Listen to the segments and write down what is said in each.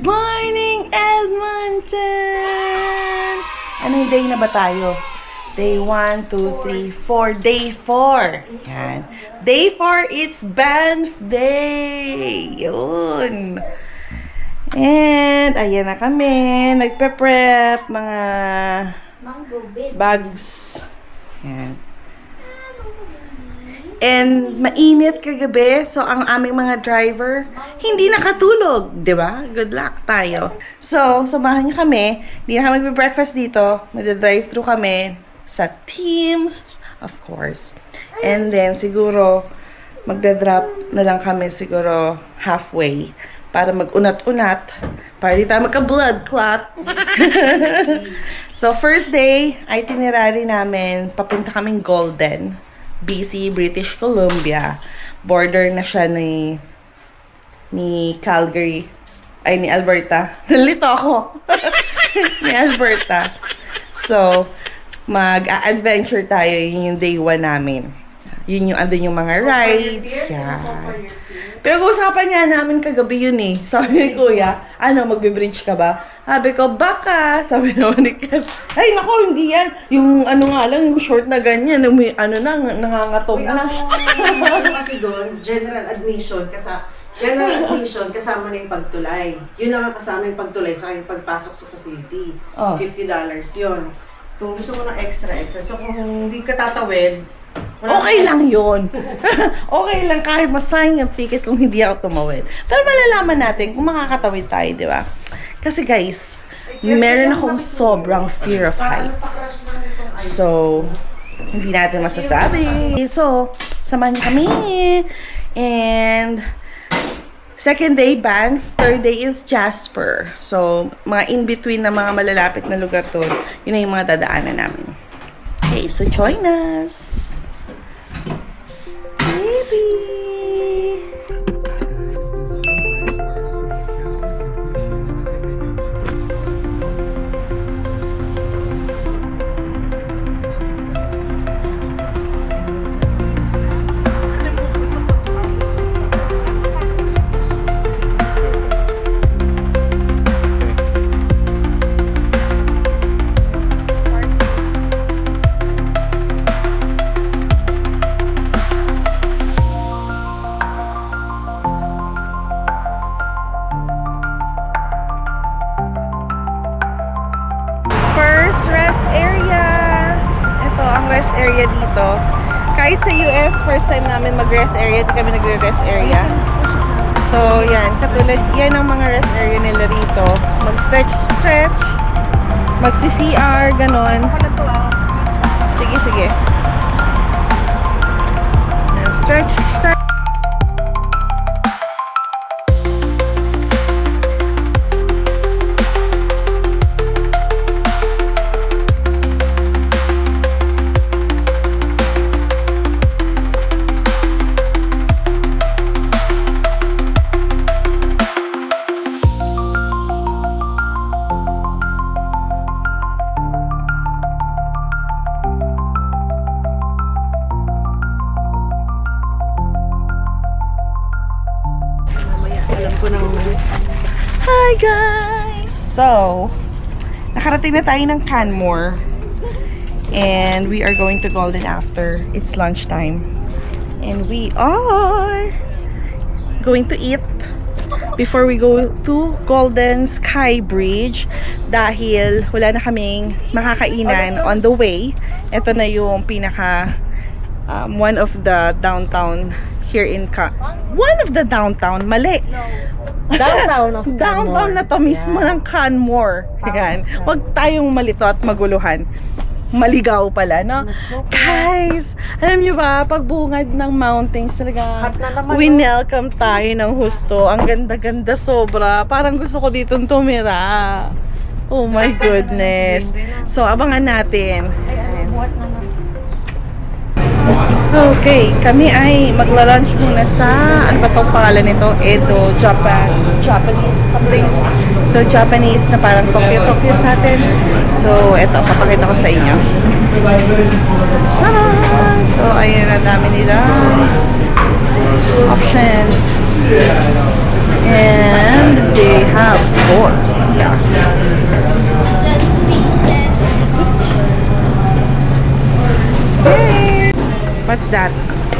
Good morning, Edmonton! Anong day na ba tayo? Day 1, 2, 3, 4. Day 4. Yan. Day 4, it's Banff Day! Yun. And, ayan na kami. Nagpe-prep mga bags. Yan. And mainit kagabi, so ang aming mga driver hindi nakatulog, 'di ba? Good luck tayo. So, samahan niyo kami. Hindi na kami magbe-breakfast dito. Nagde-drive-thru kami sa Teams, of course. And then siguro magde-drop na lang kami siguro halfway para mag-unat-unat, para di tayo magka-blood clot. So, first day, itinerary namin, papunta kaming Golden, BC, British Columbia. Border na siya ni Calgary. Ay, ni Alberta. Nalito ako. Ni Alberta. So, mag-adventure tayo. Yun yung day 1 namin. Yun yung, andun yung mga rides. Yan. Pero usapan nga namin kagabi yun eh. Sabi ni Kuya, ano, magbe-bridge ka ba? Sabi ko, baka. Sabi naman ni Kev, ay nako, hindi yan. Yung ano nga lang, yung short na ganyan, yung ano na, nangangatog na. Kasi doon, general admission kasama na yung pagtulay. Yun lang ang kasama yung pagtulay sa yung pagpasok sa facility. Oh. $50 yun. Kung gusto mo ng extra. So kung hindi ka tatawid, okay lang yun. Okay lang kahit masayang yung ticket kung hindi ako tumawid. Pero malalaman natin kung makakatawid tayo, di ba? Kasi guys, meron akong sobrang fear of heights. So, hindi natin masasabi. So, samahan niyo kami. And, second day, Banff. Third day is Jasper. So, mga in-between na mga malalapit na lugar to, yun na yung mga dadaanan namin. Okay, so join us. Baby! Rest area dito. Kahit sa US, first time namin mag-rest area, di kami nagre-rest area. So, yan. Katulad, yan ang mga rest area nila rito. Mag-stretch, magsi-CR, ganon. Sige, sige. Yan, stretch. Hi guys! So, nakarating na tayo ng Canmore. And we are going to Golden after. It's lunchtime. And we are going to eat before we go to Golden Sky Bridge. Dahil wala na kaming makakainan on the way. Ito na yung pinaka one of the downtown here in one of the downtown, mali. Downtown na to mismo ng Canmore. Yan. Huwag tayong malito at maguluhan. Maligaw pala, no? Guys, alam nyo ba, pagbungad ng mountains talaga, winelcome tayo ng husto. Ang ganda-ganda sobra. Parang gusto ko ditong tumira. Oh my goodness. So, abangan natin. Okay, kami ay magla-lunch muna sa, ano ba itong pangalan nito? Edo, Japanese something. So, Japanese na parang Tokyo sa atin. So, eto, papakita ko sa inyo. So, ayun na dami nila options. And they have stores. Hey! What's that?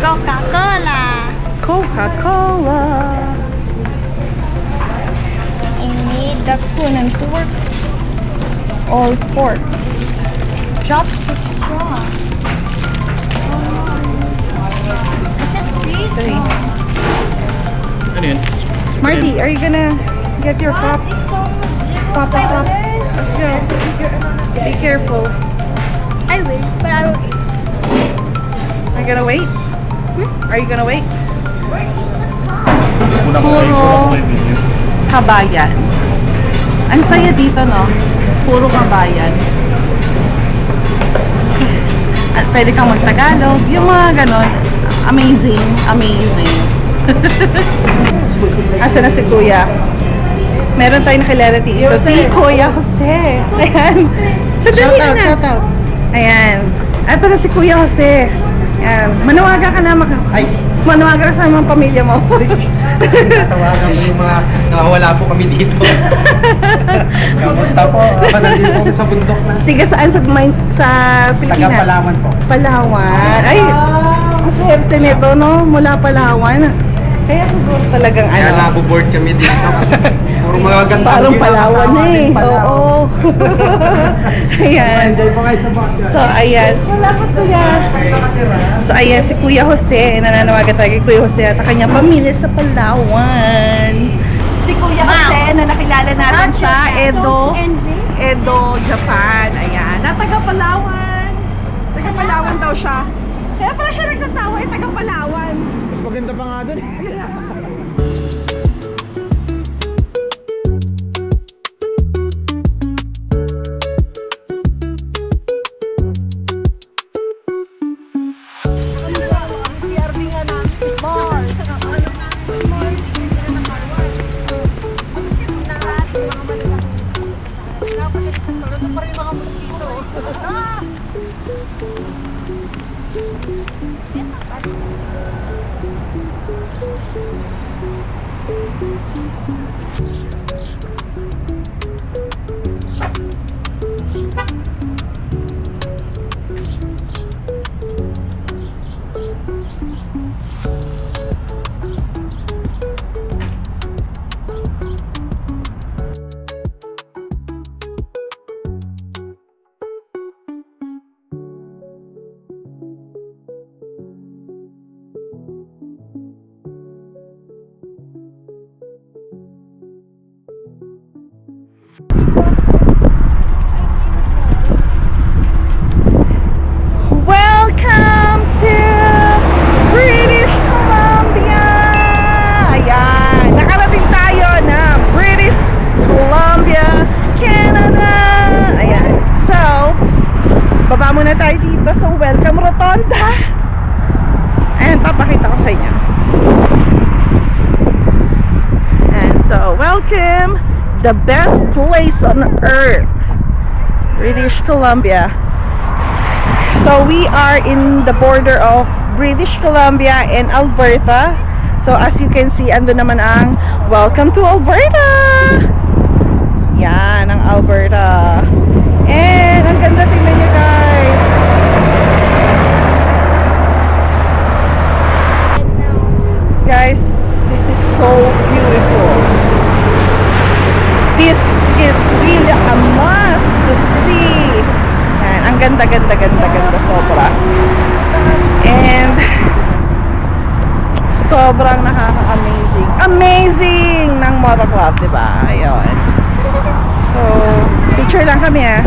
Coca-Cola. Coca-Cola. I need the spoon and fork. All pork. Chopstick straw. Is it free? Three. Ano yun? Marty, are you gonna get your cup? It's almost Pop, pop, pop. Let's go. Be careful. I will, but I will eat. Are you gonna wait? Are you gonna wait? Where is the cup? Puro kabayan. Ang saya dito, no? Puro kabayan. At pwede kang magtagalog. Yung mga ganon. Amazing. Amazing. Asa na si Kuya? Meron tayong nakilala dito. Si Kuya Jose. Ayan. Sandali na. Shout out. Ayan. Ay, pero si Kuya Jose. Ayan. Manawaga ka na. Manawaga ka sa mga pamilya mo. Natawagan mo yung mga nakawala po kami dito. Kamusta po? Nandito kami sa bundok na. Tiga saan sa Pilipinas? Taga Palawan po. Palawan. Ay, ang swerte nito, no? Mula Palawan. Kaya siguro talagang Kaya ano. naboboard kami dito kasi puro mga ganda. Parang Palawan na eh. Oo. Ayan. Enjoy po kayo sa box. So, ayan. Salamat, Kuya. So, ayan, si Kuya Jose. Nananawagan tayo kay Kuya Jose at ang kanyang pamilya sa Palawan. Si Kuya Jose na nakilala natin sa Edo, Japan. Ayan. Na taga Palawan. Taga Palawan daw siya. Kaya pala siya nagsasawa eh, taga Palawan. Mas maganda pa nga doon. Welcome to British Columbia! Ayan, nakarating tayo na British Columbia, Canada! Ayan, so, baba muna tayo dito sa Welcome Rotonda. Ayan, papakita ko sa inyo. And so, welcome, the best place on earth, British Columbia. So we are in the border of British Columbia and Alberta. So as you can see, ando naman ang Welcome to Alberta. Yan ang Alberta. And ang ganda, tingnan nyo guys. Guys, this is so beautiful. This is really a must to see. Yan, ang ganda sobra. And sobrang nakaka-amazing. Amazing ng Moto Club, diba? Ayun. So, picture lang kami ah.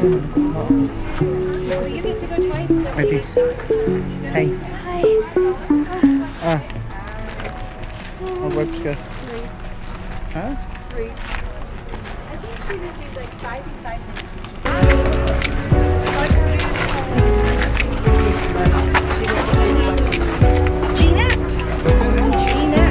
You get to go twice. So Ate. Hi. Hi. Ah. Mag-work ka. Ha? I think she just needs like 5 minutes. Gina! Gina!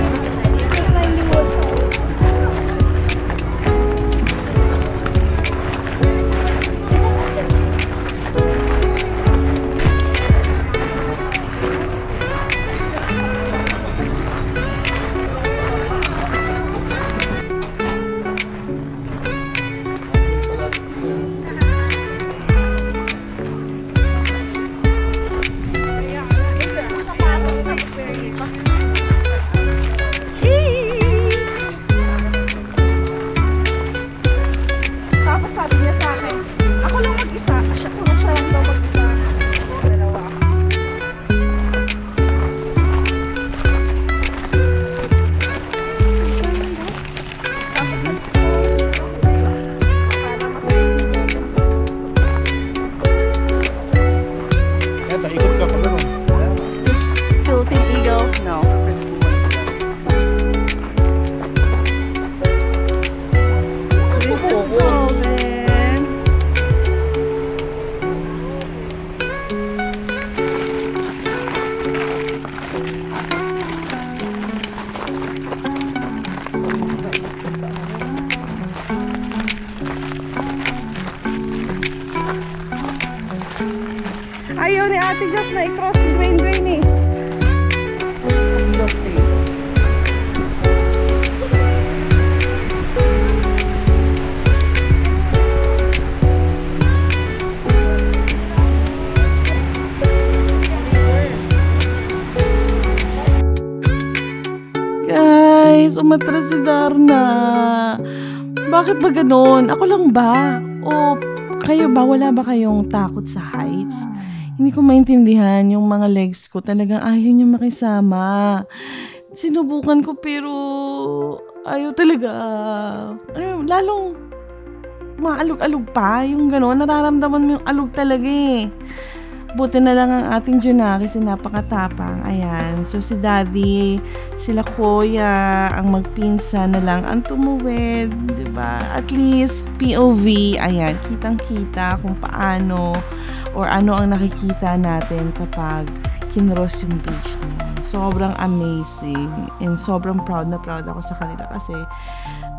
Tapos sabi niya sa akin, ako lang mag-isa. Siya lang daw mag-isa. Dalawa. Eto, ikot ka pa gano'n. Is Philippine Eagle? No. This is golden. Ayaw ni Ate Just na i-cross yung drain eh. Guys, umatras si Darna. Bakit ba ganun? Ako lang ba? O kayo ba? Wala ba kayong takot sa heights? Hindi ko maintindihan yung mga legs ko. Talagang ayaw niya makisama. Sinubukan ko pero ayaw talaga. Lalong maalog-alog pa. Yung gano'n, nararamdaman mo yung alog talaga eh. Buti na lang ang ating Junaki kasi napakatapang. Ayan. So si Daddy, sila Kuya, ang magpinsan na lang ang tumuwid. Diba? At least POV. Ayan. Kitang-kita kung paano or ano ang nakikita natin kapag kinross yung bridge na yun. Sobrang amazing. And sobrang proud na proud ako sa kanila kasi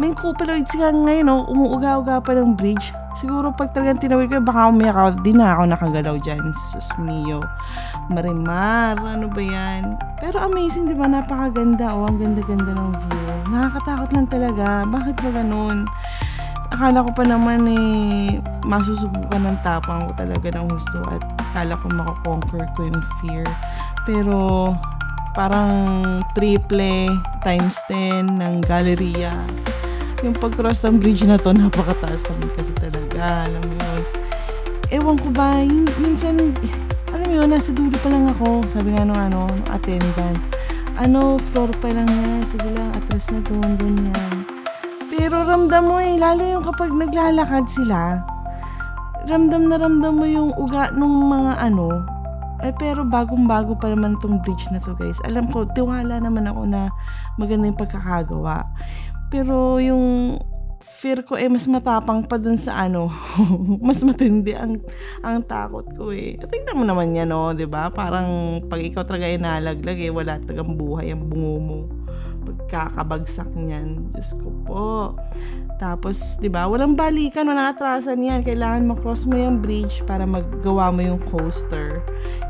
may couple sila ngayon, no? Umuuga-uga pa ng bridge. Siguro pag talagang tinawid ko, baka umiyak ako. Di na ako nakagalaw dyan. Sus mio. Marimar. Ano ba yan? Pero amazing, di ba? Napakaganda. Oh, ang ganda-ganda ng view. Nakakatakot lang talaga. Bakit ba ganun? Akala ko pa naman masusubukan ng tapang ko talaga ng gusto at akala ko makakonquer ko yung fear. Pero parang triple times 10 ng Galleria. Yung pag-cross ng bridge na to, napakataas naman kasi talaga. Alam mo yun. Ewan ko ba, minsan, alam mo yun, nasa dulo pa lang ako. Sabi nga nung attendant. Floor pa lang yan. Sige lang, atras na doon yan. Pero ramdam mo lalo yung kapag naglalakad sila, ramdam mo yung uga nung mga pero bagong-bago pa naman tong bridge na to guys. Alam ko, tiwala naman ako na maganda yung pagkakagawa. Pero yung fear ko mas matapang pa dun sa mas matindi ang takot ko Tingnan mo naman yan, diba? Parang pag ikaw talaga inalaglag wala talagang buhay ang bungo mo. Pagkakabagsak niyan. Diyos ko po. Tapos, di ba, walang balikan, walang atrasan yan. Kailangan makross mo yung bridge para maggawa mo yung coaster.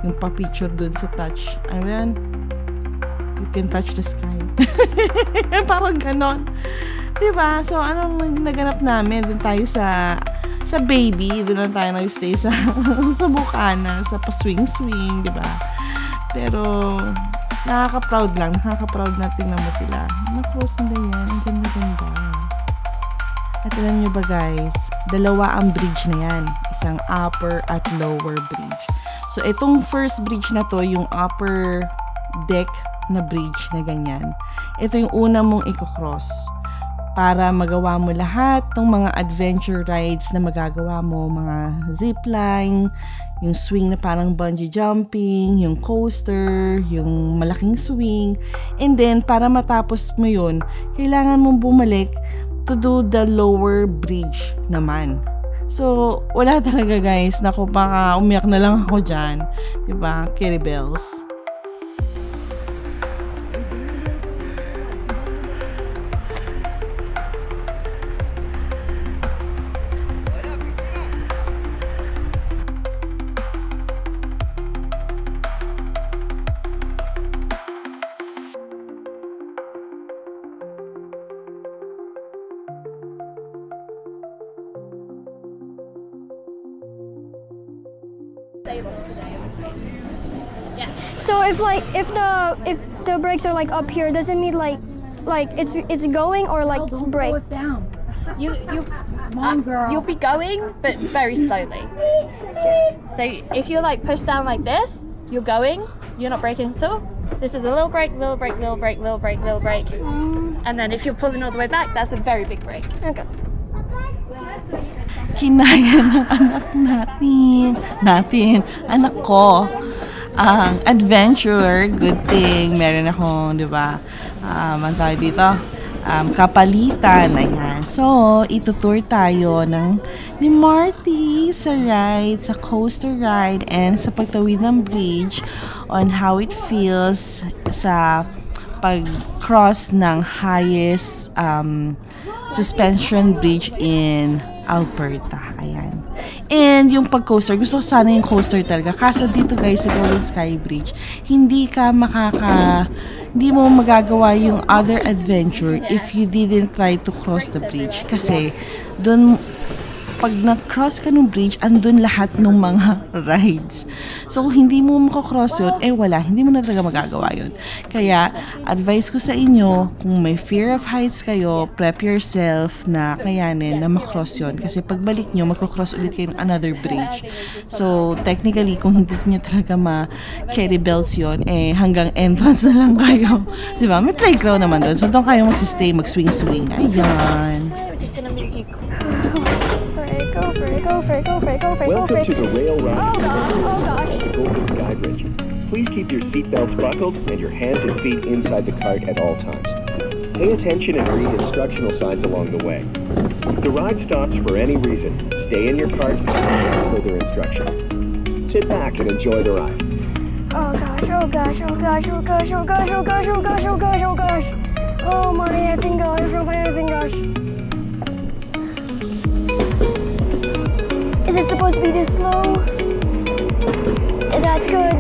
Yung pa-picture dun sa touch. Ano yan? You can touch the sky. Parang ganon. Di ba? So, anong naganap namin? Dun tayo sa baby. Dun lang tayo nag-stay sa Bukana. Sa pa-swing-swing, di ba? Pero nakaka-proud lang. Nakaka-proud na tingnan mo sila. Na-cross na yan. Ang ganda-ganda. At alam nyo ba guys, dalawa ang bridge na yan. Isang upper at lower bridge. So, itong first bridge na to, yung upper deck na bridge na ganyan. Ito yung una mong i-cross. para magawa mo lahat ng mga adventure rides na magagawa mo, mga zipline, yung swing na parang bungee jumping, yung coaster, yung malaking swing. And then, para matapos mo yun, kailangan mong bumalik to do the lower bridge naman. So, wala talaga guys. Naku, baka umiyak na lang ako dyan. Diba? Carry bells. So if the brakes are like up here, does it mean like it's going or like it's braked? Down. You'll be going, but very slowly. So if you like push down like this, you're going. You're not braking at all. This is a little brake, little brake, little brake, little brake, little brake. And then if you're pulling all the way back, that's a very big brake. Okay. Kinaya ng anak anak ko, ang adventure, good thing, meron akong, di ba, ang tawag dito, kapalitan, ayan. So, itutour tayo ni Marty sa ride, sa coaster ride, and sa pagtawid ng bridge on how it feels sa pag-cross ng highest suspension bridge in Alberta. Ayan. And yung pag-coaster, gusto ko sana yung coaster talaga. Kaso dito guys, sa Golden Sky Bridge, hindi mo magagawa yung other adventure if you didn't try to cross the bridge. Kasi, dun, pag na-cross ka ng bridge, andun lahat ng mga rides. So, hindi mo makakross yun, wala. Hindi mo na talaga magagawa yun. Kaya, advice ko sa inyo, kung may fear of heights kayo, prep yourself na kayanin na makross yun. Kasi pagbalik nyo, magkakross ulit kayo ng another bridge. So, technically, kung hindi nyo talaga ma-carry bells yun, hanggang entrance na lang kayo. Diba? May playground naman doon. So, doon kayo magsistay, mag-swing-swing. Ayan. Go for it, go for it, go for it, go for it, go for Welcome it. to the rail ride. Oh gosh. The Golden Sky Bridge. Please keep your seatbelts buckled and your hands and feet inside the cart at all times. Pay attention and read instructional signs along the way. If the ride stops for any reason, stay in your cart and follow further instructions. Sit back and enjoy the ride. Oh gosh, oh gosh, oh gosh, oh gosh, oh gosh, oh gosh, oh gosh, oh gosh, oh gosh. Oh my effing gosh, oh my effing gosh. Is it supposed to be this slow? That's good.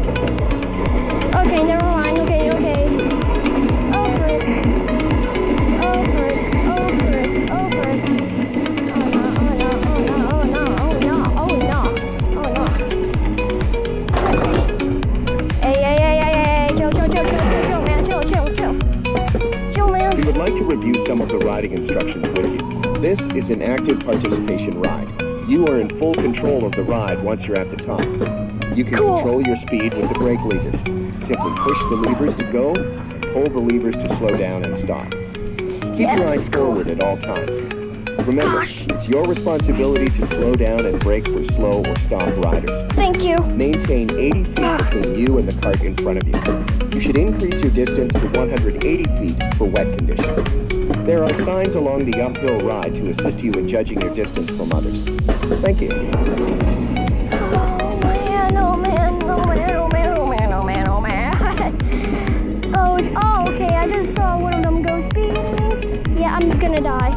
Okay, never mind. Okay. Oh for it. Oh for it. Oh for it. Oh for it. Oh no. Hey. Chill, man. Chill, man. We would like to review some of the riding instructions with you. This is an active participation ride. You are in full control of the ride once you're at the top. You can control your speed with the brake levers. Simply push the levers to go, and pull the levers to slow down and stop. Keep your eyes forward at all times. Remember, it's your responsibility to slow down and brake for slow or stopped riders. Thank you. Maintain 80 feet between you and the cart in front of you. You should increase your distance to 180 feet for wet conditions. There are signs along the uphill ride to assist you in judging your distance from others. Thank you. Oh, okay, I just saw one of them go speeding. Yeah, I'm gonna die.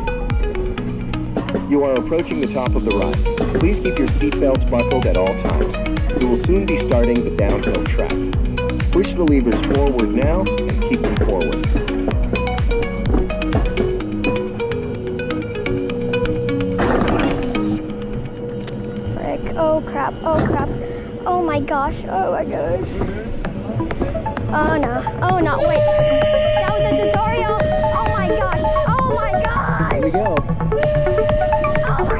You are approaching the top of the ride. Please keep your seatbelts buckled at all times. We will soon be starting the downhill track. Push the levers forward now and keep them forward. Oh crap, oh my gosh, oh no, wait, that was a tutorial, oh my gosh, Here we go. oh my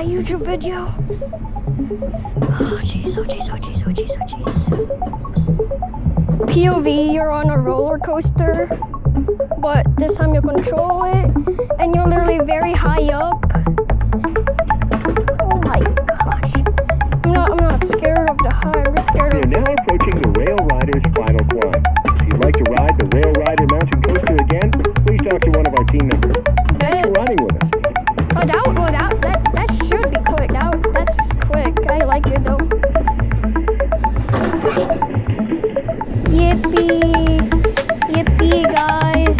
my YouTube video. Oh jeez, oh jeez, oh jeez, oh jeez, oh jeez. POV, you're on a roller coaster, but this time you control it, and you're literally very high up. Oh my gosh. I'm not scared of the high, I'm just scared of... We are now approaching the Rail Rider's final climb. If you'd like to ride the Rail Rider mountain coaster again, please talk to one of our team members. Thanks for riding with us. That should be quick. That's quick. I like it though. Yippee! Yippee, guys!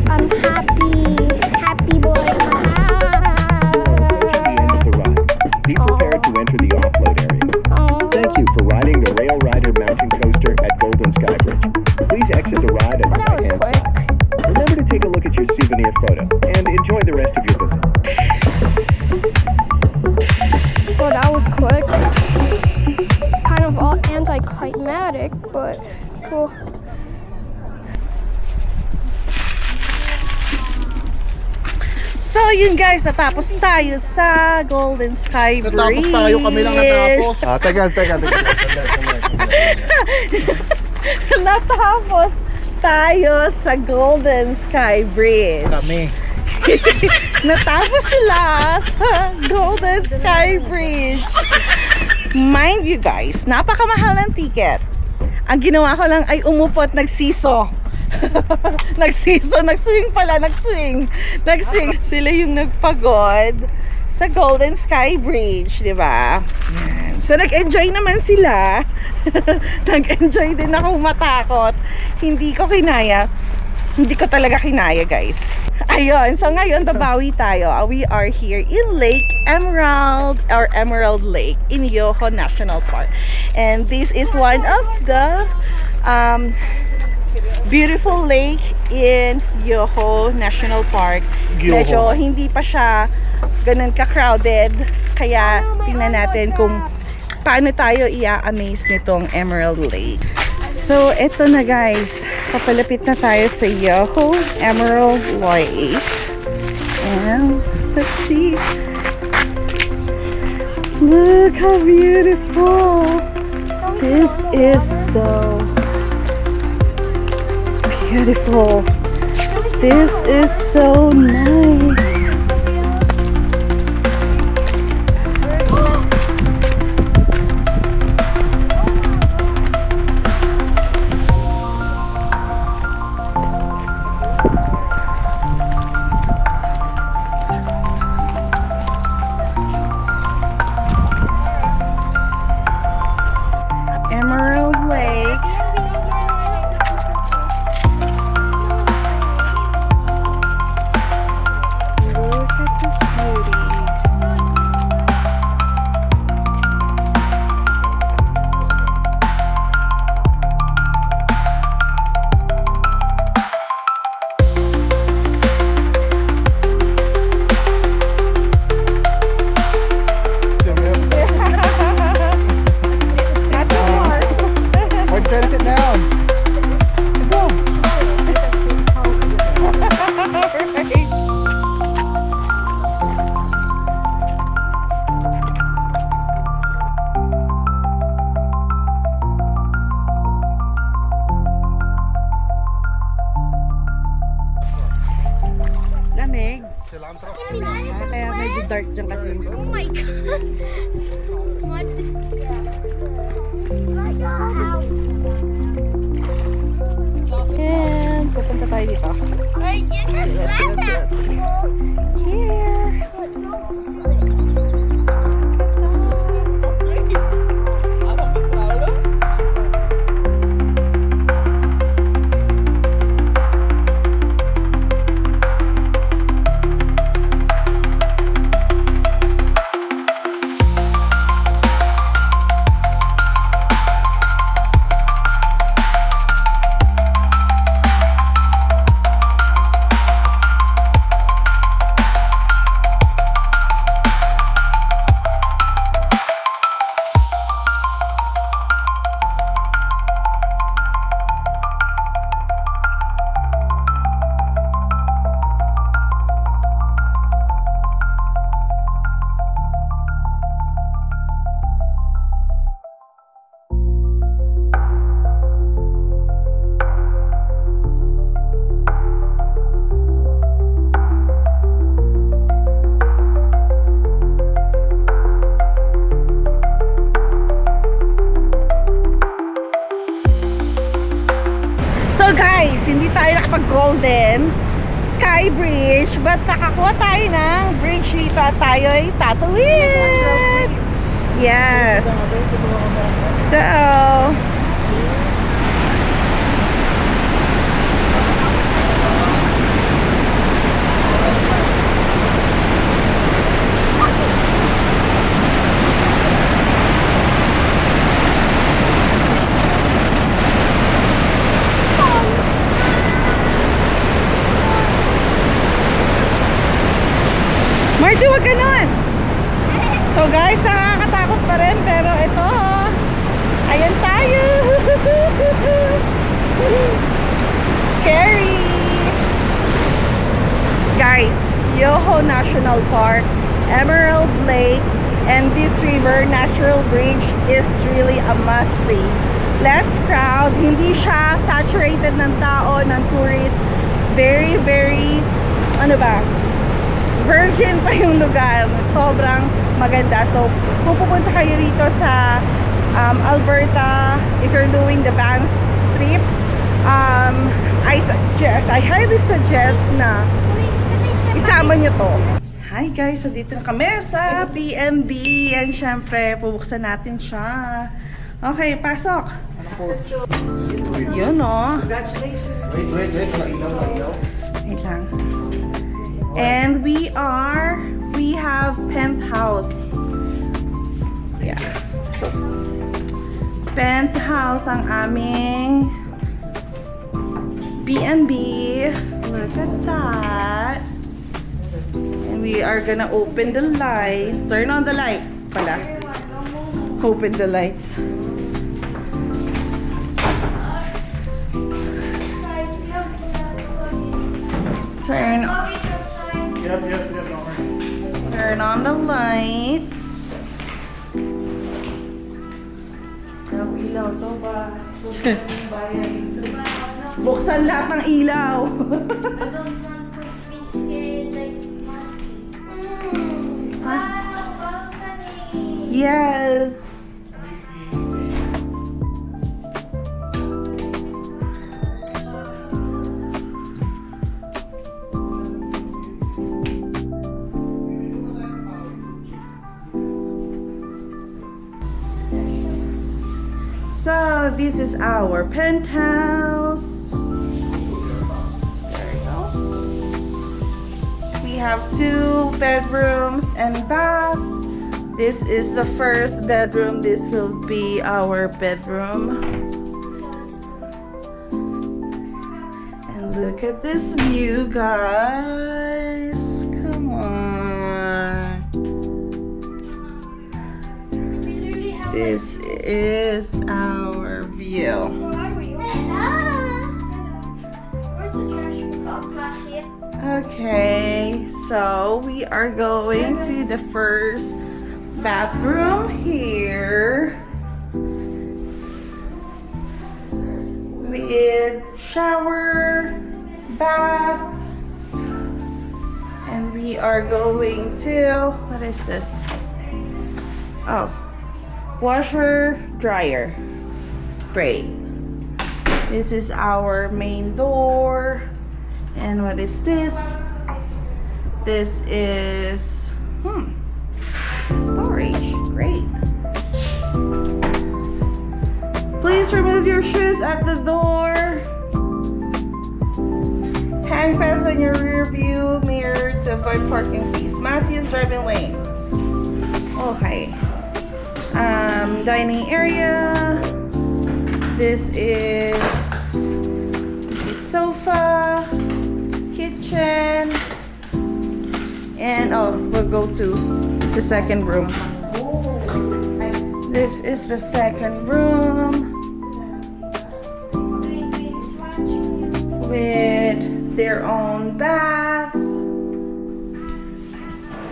I'm happy boy. The end of the ride. Be prepared to enter the offload area. Thank you for riding the Rail Rider mountain coaster at Golden Sky Bridge. Please exit the ride on the right-hand side. Remember to take a look at your souvenir photo and enjoy the rest of your visit. Well, that was quick. Kind of anticlimactic, but cool. So yun guys, natapos tayo sa Golden Sky Bridge. Natapos tayo, kami lang natapos. Teka. Natapos tayo sa Golden Sky Bridge. Kami. Natapos sila sa Golden Sky Bridge. Mind you guys, napakamahal ng ticket. Ang ginawa ko lang ay umupot, nagsiso. Nag-swing. Sila yung nagpagod sa Golden Sky Bridge, di ba? Yan. So nag-enjoy naman sila. Nag-enjoy din ako, matakot. Hindi ko talaga kinaya, guys. Ayun, so ngayon babawi tayo. We are here in Lake Emerald, or Emerald Lake in Yoho National Park. And this is one of the beautiful lake in Yoho National Park. Medyo hindi pa siya ganun ka-crowded, kaya tingnan natin kung paano tayo i-amaze nitong Emerald Lake. So eto na guys, papalapit na tayo sa Yoho Emerald Lake. And let's see. Look how beautiful. This is so beautiful. This is so nice. Emerald Lake. Look at this beauty. Better sit down. Go. Lamig. Cilantro. Kaya medyo dark dyan kasi. Oh my god. What? And pupunta tayo dito. Like, you can splash at people. Here. So guys, hindi tayo nakapag-golden Sky Bridge, but nakakuha tayo ng bridge dito at tayo ay tatawid. Yes. So, Marty, wag ganun! So guys, nakakatakot pa rin, pero ito, ayan tayo! Scary! Guys, Yoho National Park, Emerald Lake, and this river natural bridge is really a must-see. Less crowd, hindi siya saturated ng tao, ng tourists. Very, very, ano ba? Virgin pa yung lugar. Sobrang maganda. So, kung pupunta kayo rito sa Alberta, if you're doing the Banff trip, I highly suggest na isama nyo to. Hi guys, so dito na kami sa B&B. And syempre, pubuksan natin siya. Okay, pasok. Yun o. Congratulations. Wait. Wait lang. And we have penthouse. Yeah. So, penthouse ang aming B&B. Look at that. And we are gonna open the lights. Turn on the lights pala. Open the lights. Turn on the lights. Ilaw to ba? Bayan ito. Buksan lahat ng ilaw. I don't want to be scared like mommy. Wow, balcony. Yes. So this is our penthouse. There you go. We have 2 bedrooms and bath. This is the first bedroom. This will be our bedroom. And look at this view, guys. Come on. This is our view. Where's the trash basket? Okay, so we are going to the first bathroom here with shower, bath, and we are going to, what is this? Oh, washer, dryer. Great. This is our main door. And what is this? This is storage. Great. Please remove your shoes at the door. Hang fence on your rear view mirror to avoid parking fees. Must use driving lane. Okay. Dining area. This is the sofa, kitchen, and we'll go to the second room. This is the second room with their own bath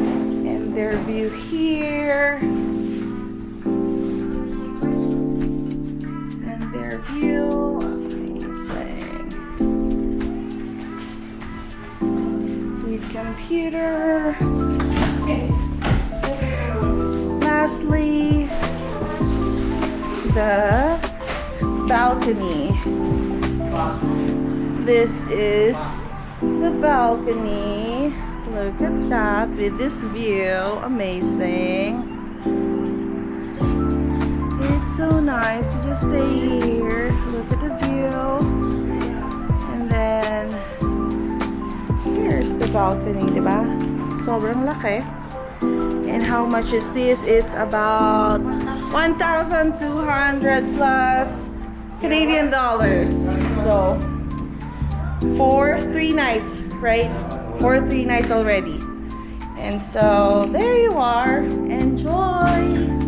and their view here. View, amazing. With computer. Lastly, the balcony. this is the balcony. Look at that with this view. Amazing. It's so nice to just stay here. Look at the view. And then here's the balcony, diba? Sobrang laki. And how much is this? It's about 1,200 plus Canadian dollars. So for 3 nights, right? For 3 nights already. And so there you are. Enjoy.